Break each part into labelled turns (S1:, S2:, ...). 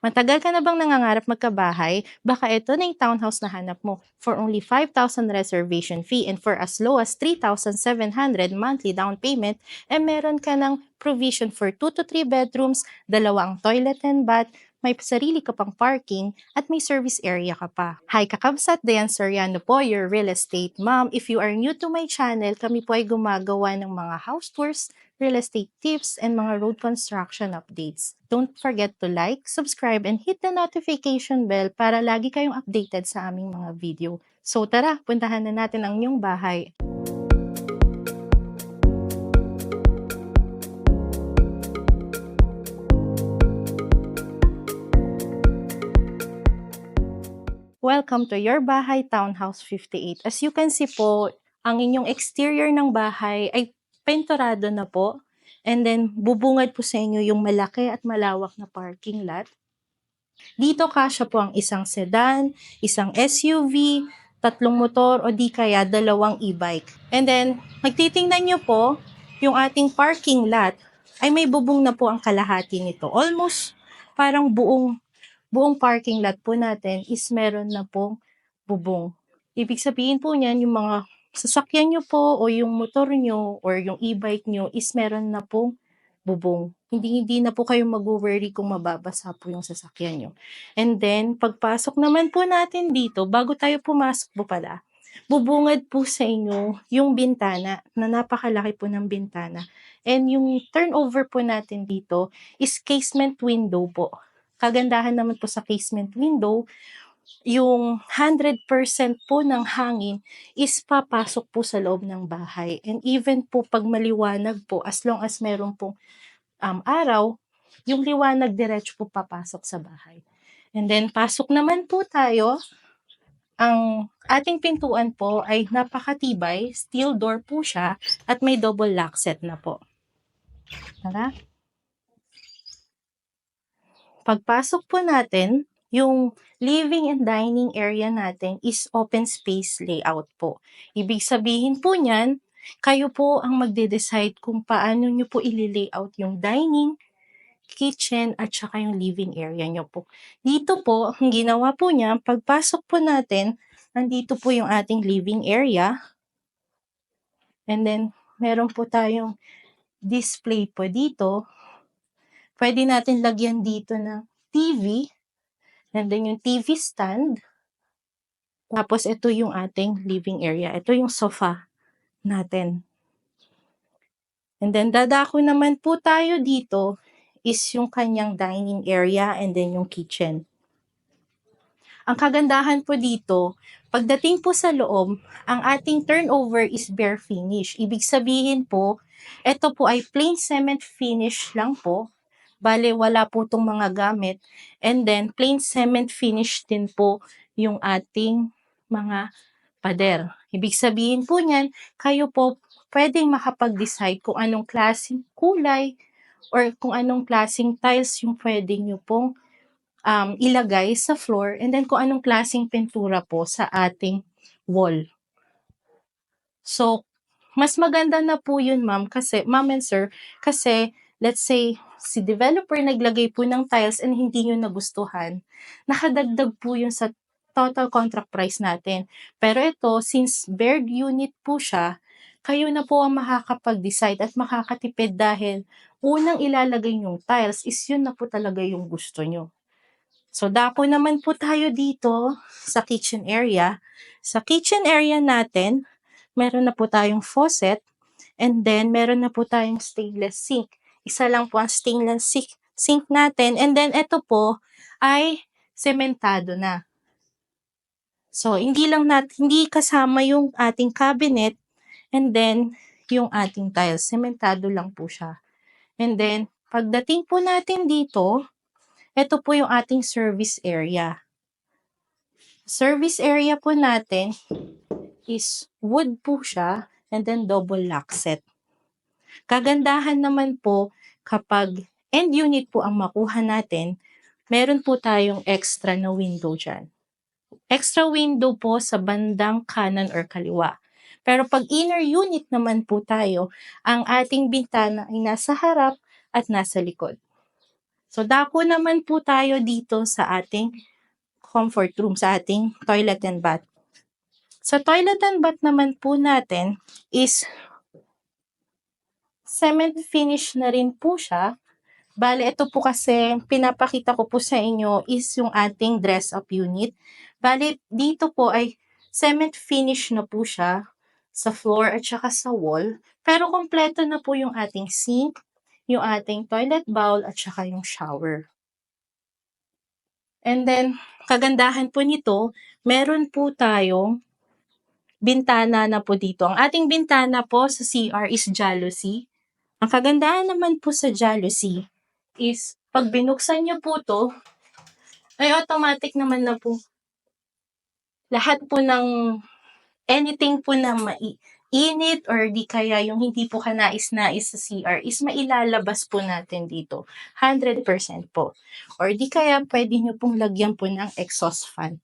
S1: Matagal ka na bang nangangarap magkabahay? Baka ito na yung townhouse na hanap mo. For only 5,000 reservation fee and for as low as 3,700 monthly down payment, meron ka ng provision for 2 to 3 bedrooms, dalawang toilet and bath, may sarili ka pang parking, at may service area ka pa. Hi kakabsat, Dayan Soriano po, your real estate mom. If you are new to my channel, kami po ay gumagawa ng mga house tours, real estate tips, and mga road construction updates. Don't forget to like, subscribe, and hit the notification bell para lagi kayong updated sa aming mga video. So tara, puntahan na natin ang inyong bahay. Welcome to your bahay, Townhouse 58. As you can see po, ang inyong exterior ng bahay ay penturado na po. And then, bubungad po sa inyo yung malaki at malawak na parking lot. Dito kasya po ang isang sedan, isang SUV, tatlong motor o di kaya dalawang e-bike. And then, magtitingnan nyo po, yung ating parking lot ay may bubong na po ang kalahati nito. Almost parang buong parking lot po natin is meron na pong bubong. Ibig sabihin po niyan, yung mga sasakyan nyo po o yung motor nyo or yung e-bike nyo is meron na pong bubong. Hindi na po kayo mag-worry kung mababasa po yung sasakyan nyo. And then, pagpasok naman po natin dito, bago tayo pumasok po pala, bubungad po sa inyo yung bintana, na napakalaki po ng bintana. And yung turnover po natin dito is casement window po. Kagandahan naman po sa casement window, yung 100% po ng hangin is papasok po sa loob ng bahay. And even po pag maliwanag po, as long as meron pong araw, yung liwanag diretso po papasok sa bahay. And then, pasok naman po tayo. Ang ating pintuan po ay napakatibay, steel door po siya, at may double lock set na po. Tara. Pagpasok po natin, yung living and dining area natin is open space layout po. Ibig sabihin po niyan, kayo po ang magde-decide kung paano nyo po i-layout yung dining, kitchen, at saka yung living area nyo po. Dito po, ang ginawa po niya, pagpasok po natin, nandito po yung ating living area. And then, meron po tayong display po dito. Pwede natin lagyan dito ng TV. And then yung TV stand. Tapos ito yung ating living area. Ito yung sofa natin. And then dadako naman po tayo dito is yung kanyang dining area and then yung kitchen. Ang kagandahan po dito, pagdating po sa loob, ang ating turnover is bare finish. Ibig sabihin po, ito po ay plain cement finish lang po. Bale, wala po itong mga gamit. And then, plain cement finish din po yung ating mga pader. Ibig sabihin po niyan, kayo po pwedeng makapag-decide kung anong klaseng kulay or kung anong klaseng tiles yung pwede nyo pong ilagay sa floor, and then kung anong klaseng pintura po sa ating wall. So, mas maganda na po yun, ma'am and sir, kasi let's say si developer naglagay po ng tiles and hindi nyo nagustuhan, nakadagdag po yun sa total contract price natin. Pero ito, since bare unit po siya, kayo na po ang makakapag-decide at makakatipid dahil unang ilalagay yung tiles is yun na po talaga yung gusto nyo. So, dako naman po tayo dito sa kitchen area. Sa kitchen area natin, meron na po tayong faucet, and then meron na po tayong stainless sink. Isa lang po ang stainless sink natin, and then ito po ay sementado na. So, hindi kasama yung ating cabinet, and then yung ating tiles. Sementado lang po siya. And then, pagdating po natin dito, ito po yung ating service area. Service area po natin is wood po siya, and then double lock set. Kagandahan naman po kapag end unit po ang makuha natin, meron po tayong extra na window dyan. Extra window po sa bandang kanan or kaliwa. Pero pag inner unit naman po tayo, ang ating bintana ay nasa harap at nasa likod. So, dako naman po tayo dito sa ating comfort room, sa ating toilet and bath. Sa toilet and bath naman po natin is cement finish na rin po siya. Bale, ito po kasi pinapakita ko po sa inyo is yung ating dress-up unit. Bale, dito po ay cement finish na po siya sa floor at saka sa wall. Pero kompleto na po yung ating sink, yung ating toilet bowl at saka yung shower. And then, kagandahan po nito, meron po tayong bintana na po dito. Ang ating bintana po sa CR is jalousie. Ang kagandahan naman po sa jalousie is pag binuksan niyo po to, ay automatic naman na po lahat po ng anything po na init or di kaya yung hindi po kanais-nais sa CR is mailalabas po natin dito. 100% po. Or di kaya pwede nyo pong lagyan po ng exhaust fan.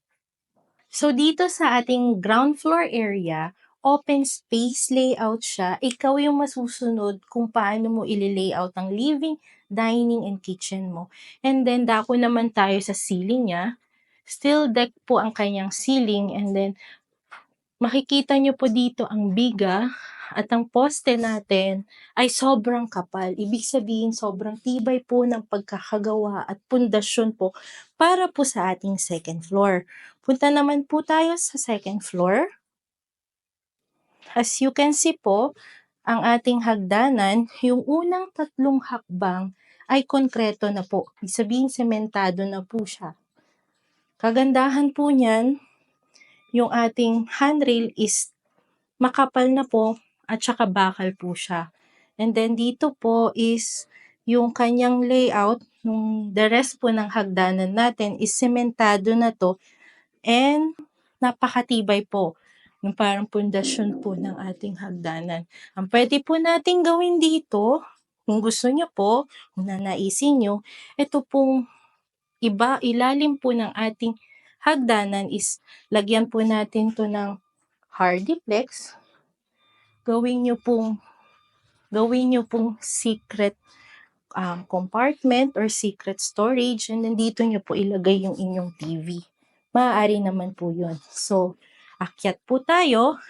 S1: So dito sa ating ground floor area, open space layout siya. Ikaw yung masusunod kung paano mo ili-layout ang living, dining, and kitchen mo. And then dako naman tayo sa ceiling niya. Steel deck po ang kanyang ceiling, and then makikita nyo po dito ang biga at ang poste natin ay sobrang kapal. Ibig sabihin sobrang tibay po ng pagkakagawa at pundasyon po para po sa ating second floor. Punta naman po tayo sa second floor. As you can see po, ang ating hagdanan, yung unang 3 hakbang ay konkreto na po. Ibig sabihin sementado na po siya. Kagandahan po niyan, yung ating handrail is makapal na po at saka bakal po siya. And then dito po is yung kanyang layout, nung the rest po ng hagdanan natin is sementado na to and napakatibay po. Yung parang pundasyon po ng ating hagdanan. Ang pwede po natin gawin dito, kung gusto nyo po, kung nanaisin nyo, ito pong ilalim po ng ating hagdanan is lagyan po natin to ng hardiplex. Gawin nyo pong secret compartment or secret storage, and then dito nyo po ilagay yung inyong TV. Maaari naman po yun. So, akyat po tayo.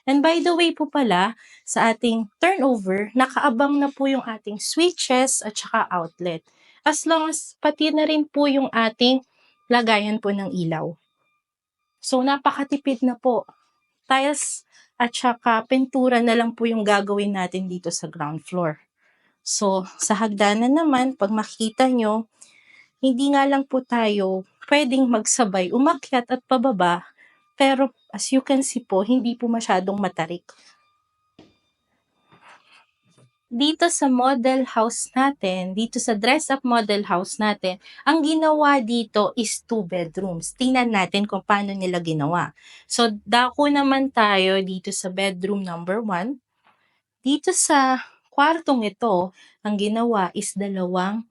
S1: And by the way po pala, sa ating turnover, nakaabang na po yung ating switches at saka outlet. As long as pati na rin po yung ating lagayan po ng ilaw. So, napakatipid na po. Tiles at saka pintura na lang po yung gagawin natin dito sa ground floor. So, sa hagdanan naman, pag makita nyo, hindi nga lang po tayo pwedeng magsabay umakyat at pababa, pero as you can see po, hindi po masyadong matarik. Dito sa model house natin, dito sa dress-up model house natin, ang ginawa dito is 2 bedrooms. Tingnan natin kung paano nila ginawa. So, dako naman tayo dito sa bedroom number 1. Dito sa kwartong ito, ang ginawa is dalawang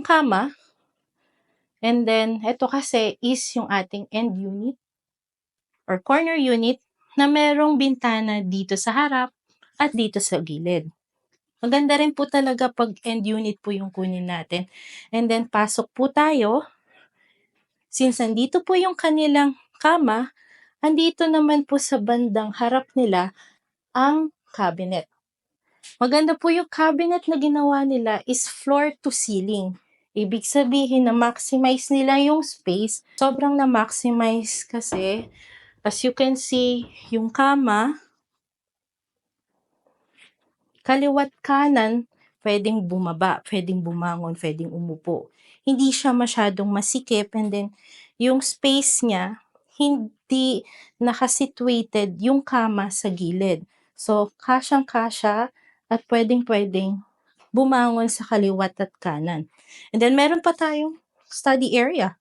S1: kama. And then, ito kasi is yung ating end unit or corner unit na merong bintana dito sa harap at dito sa gilid. Maganda rin po talaga pag end unit po yung kunin natin. And then, pasok po tayo. Since andito po yung kanilang kama, andito naman po sa bandang harap nila ang cabinet. Maganda po yung cabinet na ginawa nila is floor to ceiling. Ibig sabihin na maximize nila yung space. Sobrang na maximize kasi as you can see, yung kama, kaliwat kanan, pwedeng bumaba, pwedeng bumangon, pwedeng umupo. Hindi siya masyadong masikip, and then yung space niya, hindi nakasituated yung kama sa gilid. So, kasyang-kasya at pwedeng-pwedeng bumangon sa kaliwat at kanan. And then meron pa tayong study area.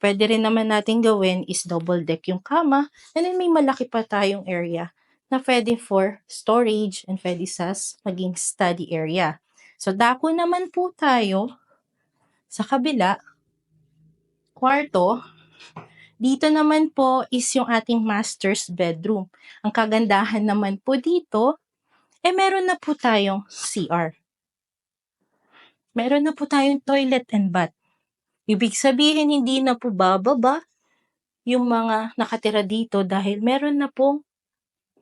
S1: Pwede rin naman natin gawin is double deck yung kama, and then may malaki pa tayong area na pwede for storage and pwede maging study area. So, dako naman po tayo sa kabila, kwarto. Dito naman po is yung ating master's bedroom. Ang kagandahan naman po dito, meron na po tayong CR. meron na po tayong toilet and bath. Ibig sabihin hindi na po bababa yung mga nakatira dito dahil meron na pong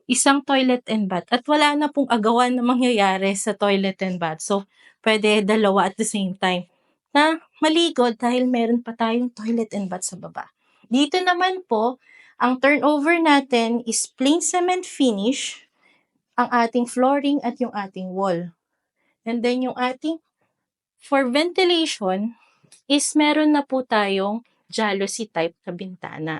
S1: isang toilet and bath at wala na pong agawan na mangyayari sa toilet and bath. So, pwede dalawa at the same time na maligo dahil meron pa tayong toilet and bath sa baba. Dito naman po, ang turnover natin is plain cement finish, ang ating flooring at yung ating wall. And then yung ating, for ventilation, is meron na po tayong jalousie type na bintana.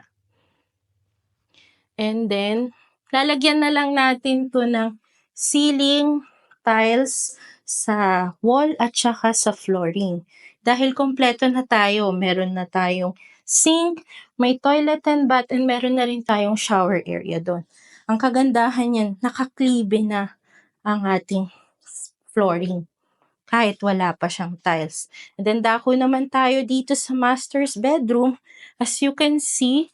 S1: And then, lalagyan na lang natin to ng ceiling tiles sa wall at saka sa flooring. Dahil kompleto na tayo, meron na tayong sink, may toilet and bath, and meron na rin tayong shower area doon. Ang kagandahan yan, nakaklibe na ang ating flooring kahit wala pa siyang tiles. And then dako naman tayo dito sa master's bedroom. As you can see,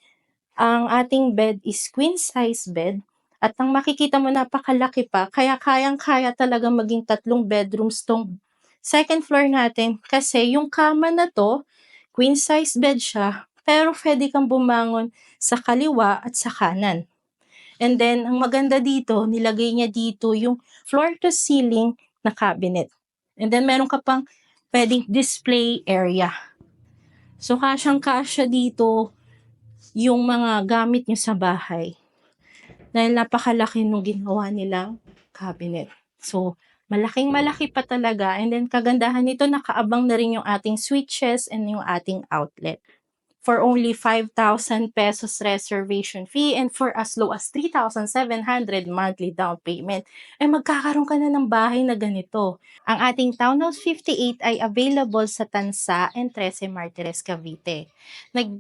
S1: ang ating bed is queen size bed. At ang makikita mo napakalaki pa, kaya kayang-kaya talaga maging 3 bedrooms tong second floor natin. Kasi yung kama na to, queen size bed siya, pero pwede kang bumangon sa kaliwa at sa kanan. And then, ang maganda dito, nilagay niya dito yung floor to ceiling na cabinet. And then, meron ka pang pwedeng display area. So, kasyang-kasya dito yung mga gamit niyo sa bahay. Dahil napakalaki nung ginawa nilang cabinet. So, malaking-malaki pa talaga. And then, kagandahan nito, nakaabang na rin yung ating switches and yung ating outlet. For only 5,000 pesos reservation fee and for as low as 3,700 monthly down payment, ay magkakaroon ka na ng bahay na ganito. Ang ating Townhouse 58 ay available sa Tansa and 13 Martires, Cavite.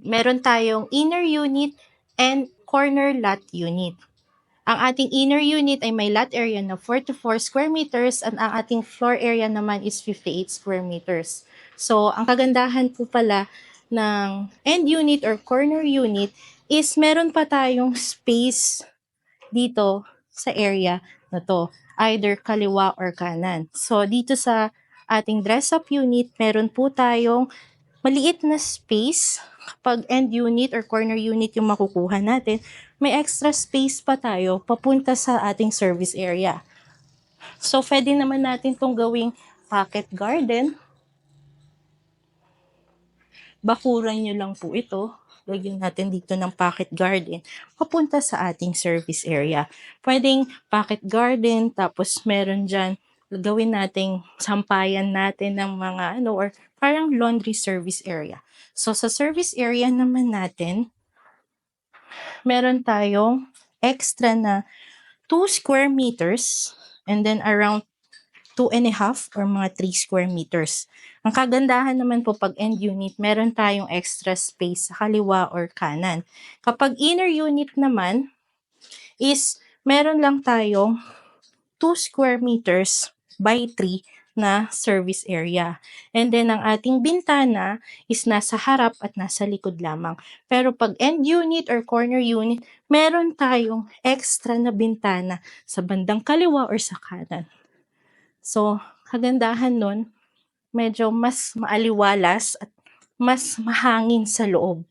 S1: Meron tayong inner unit and corner lot unit. Ang ating inner unit ay may lot area na 44 square meters at ang ating floor area naman is 58 square meters. So, ang kagandahan po pala ng end unit or corner unit is meron pa tayong space dito sa area na to, either kaliwa or kanan. So, dito sa ating dress-up unit, meron po tayong maliit na space. Kapag end unit or corner unit yung makukuha natin, may extra space pa tayo papunta sa ating service area. So, pwede naman natin itong gawing pocket garden. Bakuran nyo lang po ito. Lagyan natin dito ng pocket garden papunta sa ating service area. Pwedeng pocket garden, tapos meron dyan, gawin nating sampayan natin ng mga or parang laundry service area. So, sa service area naman natin, meron tayong extra na 2 square meters and then around 2.5 or mga 3 square meters. Ang kagandahan naman po pag end unit, meron tayong extra space sa kaliwa or kanan. Kapag inner unit naman is meron lang tayong 2 square meters by 3 na service area. And then, ang ating bintana is nasa harap at nasa likod lamang. Pero pag end unit or corner unit, meron tayong extra na bintana sa bandang kaliwa or sa kanan. So, kagandahan nun, medyo mas maaliwalas at mas mahangin sa loob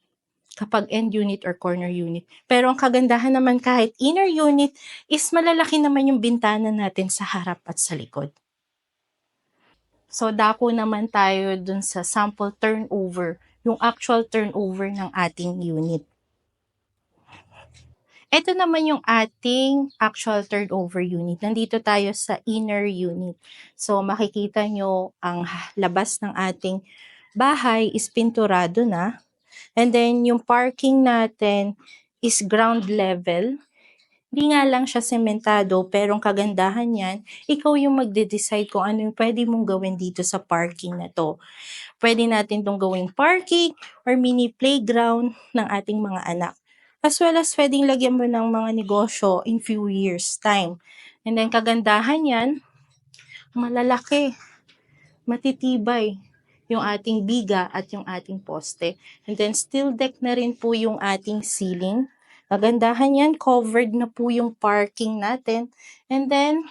S1: kapag end unit or corner unit. Pero ang kagandahan naman kahit inner unit is malalaki naman yung bintana natin sa harap at sa likod. So, dako naman tayo dun sa sample turnover, yung actual turnover ng ating unit. Ito naman yung ating actual turnover unit. Nandito tayo sa inner unit. So, makikita nyo ang labas ng ating bahay is pinturado na. And then, yung parking natin is ground level. Hindi nga lang siya sementado, pero ang kagandahan niyan, ikaw yung magde-decide kung ano yung pwede mong gawin dito sa parking na to. Pwede natin itong gawing parking or mini playground ng ating mga anak. As well as pwedeng lagyan mo ng mga negosyo in few years time. And then kagandahan yan, malalaki, matitibay yung ating biga at yung ating poste. And then steel deck na rin po yung ating ceiling. Kagandahan yan, covered na po yung parking natin. And then,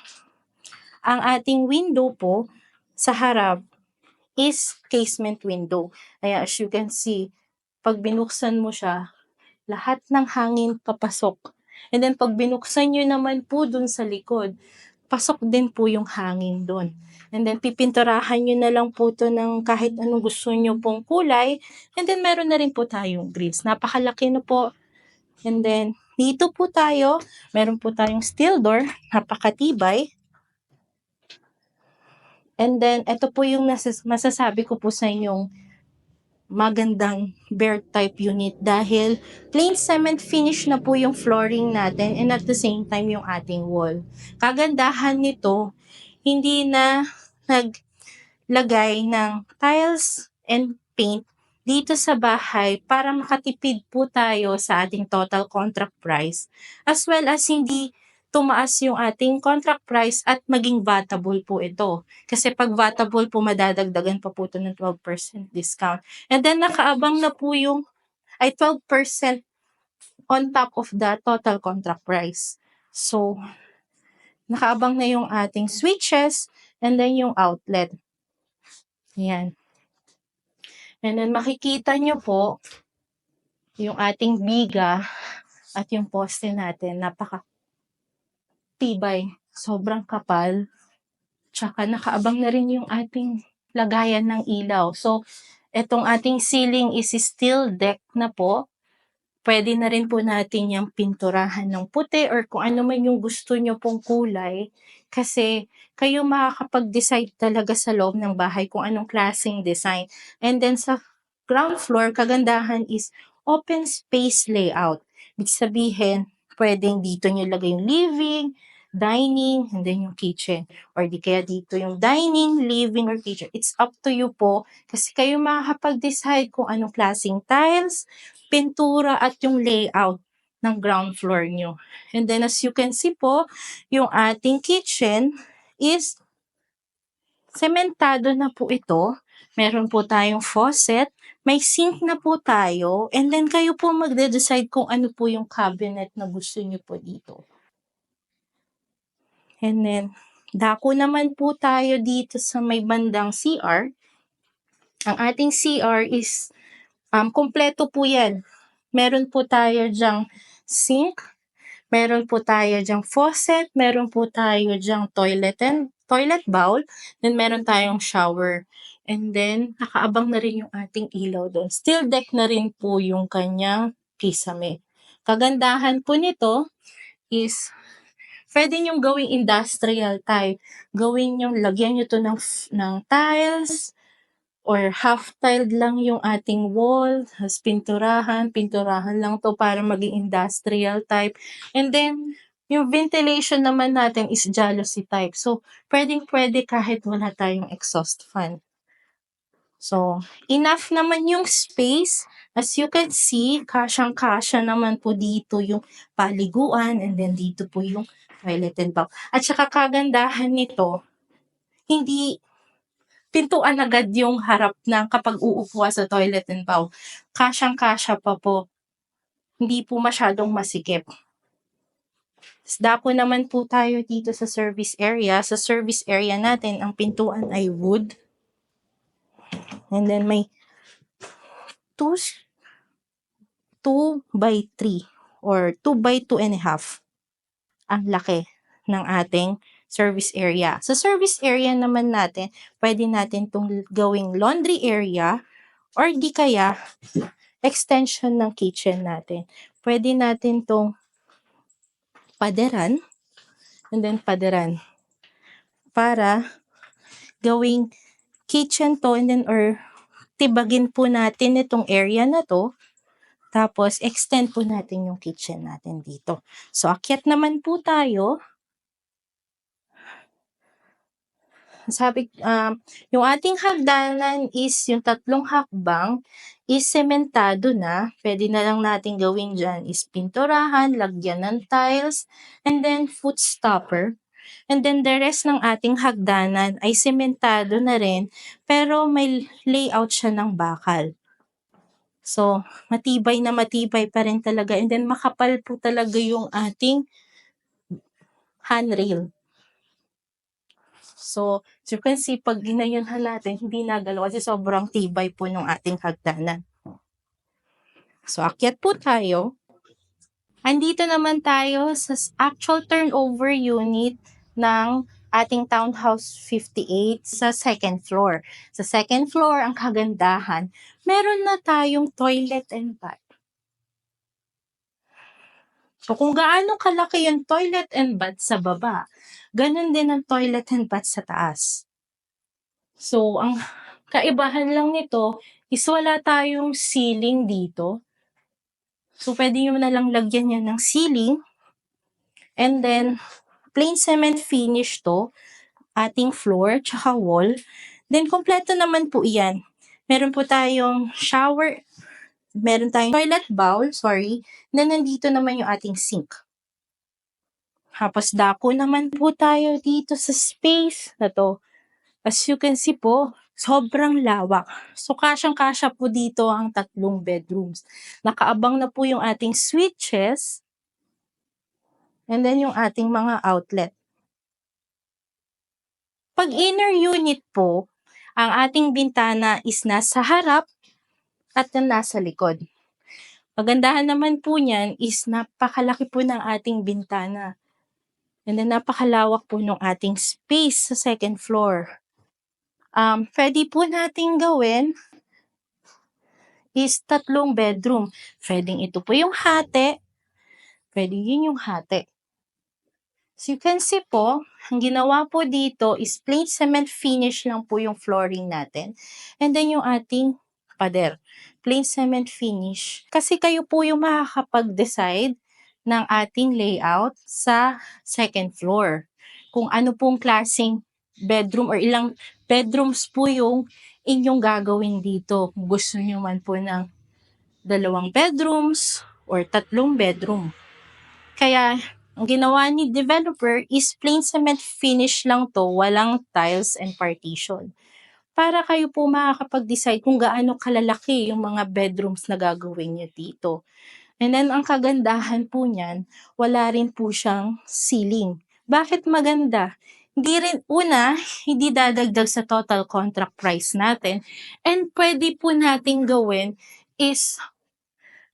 S1: ang ating window po sa harap is casement window. Kaya as you can see, pag binuksan mo siya, lahat ng hangin papasok. And then pag binuksan nyo naman po dun sa likod, pasok din po yung hangin dun. And then pipinturahan nyo na lang po to ng kahit anong gusto nyo pong kulay. And then meron na rin po tayong grills. Napakalaki na po. And then dito po tayo, meron po tayong steel door, napakatibay. And then ito po yung masasabi ko po sa inyong magandang bare type unit dahil plain cement finish na po yung flooring natin and at the same time yung ating wall. Kagandahan nito, hindi na naglagay ng tiles and paint dito sa bahay para makatipid po tayo sa ating total contract price as well as hindi tumaas yung ating contract price at maging vatable po ito. Kasi pag vatable po, madadagdagan pa po ito ng 12% discount. And then nakaabang na po yung 12% on top of the total contract price. So, nakaabang na yung ating switches and then yung outlet. Ayan. And then makikita nyo po yung ating biga at yung poste natin. Napaka-tibay. Sobrang kapal. Tsaka nakaabang na rin yung ating lagayan ng ilaw. So, etong ating ceiling is steel deck na po. Pwede na rin po natin yung pinturahan ng puti or kung ano man yung gusto nyo pong kulay. Kasi kayo makakapag-decide talaga sa loob ng bahay kung anong klaseng design. And then sa ground floor, kagandahan is open space layout. Ibig sabihin, pwedeng dito nyo lagay yung living, dining, and then yung kitchen. Or di kaya dito yung dining, living, or kitchen. It's up to you po. Kasi kayo makakapag-decide kung anong klaseng tiles, pintura, at yung layout ng ground floor nyo. And then as you can see po, yung ating kitchen is sementado na po ito. Meron po tayong faucet, may sink na po tayo, and then kayo po magde-decide kung ano po yung cabinet na gusto nyo po dito. And then, dako naman po tayo dito sa may bandang CR. Ang ating CR is, kompleto po yan. Meron po tayo dyang sink, meron po tayo dyang faucet, meron po tayo dyang toilet bowl, then meron tayong shower. And then, nakaabang na rin yung ating ilaw doon. Steel deck na rin po yung kanyang kisame. Kagandahan po nito is, pwede nyo gawing industrial type. Gawin nyo, lagyan nyo to ng tiles, or half-tiled lang yung ating wall, has pinturahan lang to para maging industrial type. And then, yung ventilation naman natin is jalousie type. So, pwedeng-pwede kahit wala tayong exhaust fan. So, enough naman yung space. As you can see, kasyang-kasya naman po dito yung paliguan and then dito po yung toilet and bath. At saka kagandahan nito, hindi pintuan agad yung harap ng kapag uupo sa toilet and bath. Kasyang-kasya pa po. Hindi po masyadong masikip. Dako naman po tayo dito sa service area. Sa service area natin, ang pintuan ay wood. And then may 2 by 3 or 2 by 2.5 ang laki ng ating service area. Sa service area naman natin, pwede natin itong gawing laundry area or di kaya extension ng kitchen natin. Pwede natin itong paderan and then paderan para gawing kitchen to and then or tibagin po natin itong area na to. Tapos, extend po natin yung kitchen natin dito. So, akyat naman po tayo. Yung ating hagdanan is yung 3 hakbang is sementado na. Pwede na lang natin gawin dyan is pinturahan, lagyan ng tiles, and then foot stopper. And then the rest ng ating hagdanan ay sementado na rin, pero may layout siya ng bakal. So, matibay na matibay pa rin talaga. And then, makapal po talaga yung ating handrail. So, as you can see, pag ginayunhan natin, hindi nagalaw kasi sobrang tibay po ng ating hagdanan. So, akyat po tayo. Andito naman tayo sa actual turnover unit ng ating Townhouse 58 sa second floor. Sa second floor, ang kagandahan, meron na tayong toilet and bath. So, kung gaano kalaki yung toilet and bath sa baba, ganun din ang toilet and bath sa taas. So, ang kaibahan lang nito is wala tayong ceiling dito. So, pwede nyo na lang lagyan yan ng ceiling. And then, plain cement finish to, ating floor, tsaka wall. Then, kompleto naman po yan. Meron po tayong shower, meron tayong toilet bowl, Then, nandito naman yung ating sink. Tapos, dako naman po tayo dito sa space na to. As you can see po, sobrang lawak. So, kasyang-kasya po dito ang 3 bedrooms. Nakaabang na po yung ating switches. And then, yung ating mga outlet. Pag inner unit po, ang ating bintana is nasa harap at nasa likod. Pagandahan naman po niyan is napakalaki po ng ating bintana. And then napakalawak po ng ating space sa second floor. Pwede po nating gawin is 3 bedroom. Pwedeng ito po yung hati. Pwede yun yung hati. So you can see po, ang ginawa po dito is plain cement finish lang po yung flooring natin. And then yung ating pader, plain cement finish. Kasi kayo po yung makakapag-decide ng ating layout sa second floor. Kung ano pong klaseng bedroom or ilang bedrooms po yung inyong gagawin dito. Kung gusto nyo man po ng 2 bedrooms or 3 bedroom. Kaya, ang ginawa ni developer is plain cement finish lang to, walang tiles and partition. Para kayo po makakapag-decide kung gaano kalalaki yung mga bedrooms na gagawin nyo dito. And then, ang kagandahan po niyan, wala rin po siyang ceiling. Bakit maganda? Hindi dadagdag sa total contract price natin. And pwede po natin gawin is,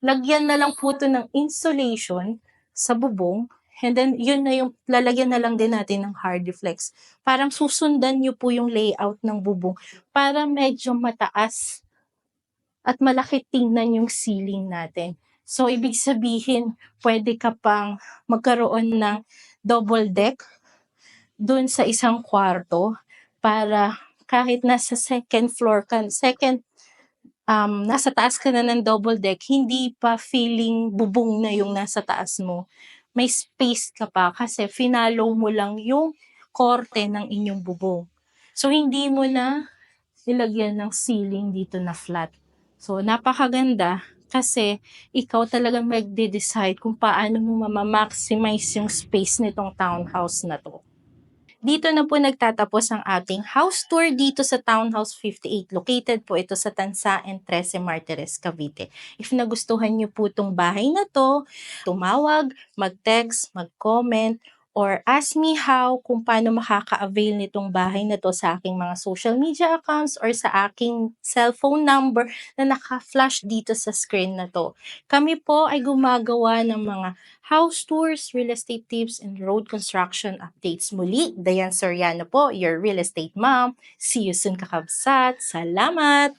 S1: lagyan na lang po ito ng insulation sa bubong. And then, yun na yung, lalagyan na lang din natin ng hard flex. Parang susundan nyo po yung layout ng bubong para medyo mataas at malaki tingnan yung ceiling natin. So, ibig sabihin, pwede ka pang magkaroon ng double deck dun sa isang kwarto para kahit nasa second floor ka, nasa taas ka na ng double deck, hindi pa feeling bubong na yung nasa taas mo. May space ka pa kasi finalo mo lang yung korte ng inyong bubong. So, hindi mo na nilagyan ng ceiling dito na flat. So, napakaganda kasi ikaw talagang magde-decide kung paano mo maximize yung space nitong townhouse na to. Dito na po nagtatapos ang ating house tour dito sa Townhouse 58. Located po ito sa Tansa and 13 Martires, Cavite. If nagustuhan niyo po itong bahay na to, tumawag, mag-text, mag-comment, or ask me how kung paano makaka-avail nitong bahay na to sa aking mga social media accounts or sa aking cellphone number na naka-flash dito sa screen na to. Kami po ay gumagawa ng mga house tours, real estate tips, and road construction updates. Muli, Dayan Soriano po, your real estate mom. See you soon, kakabsat. Salamat!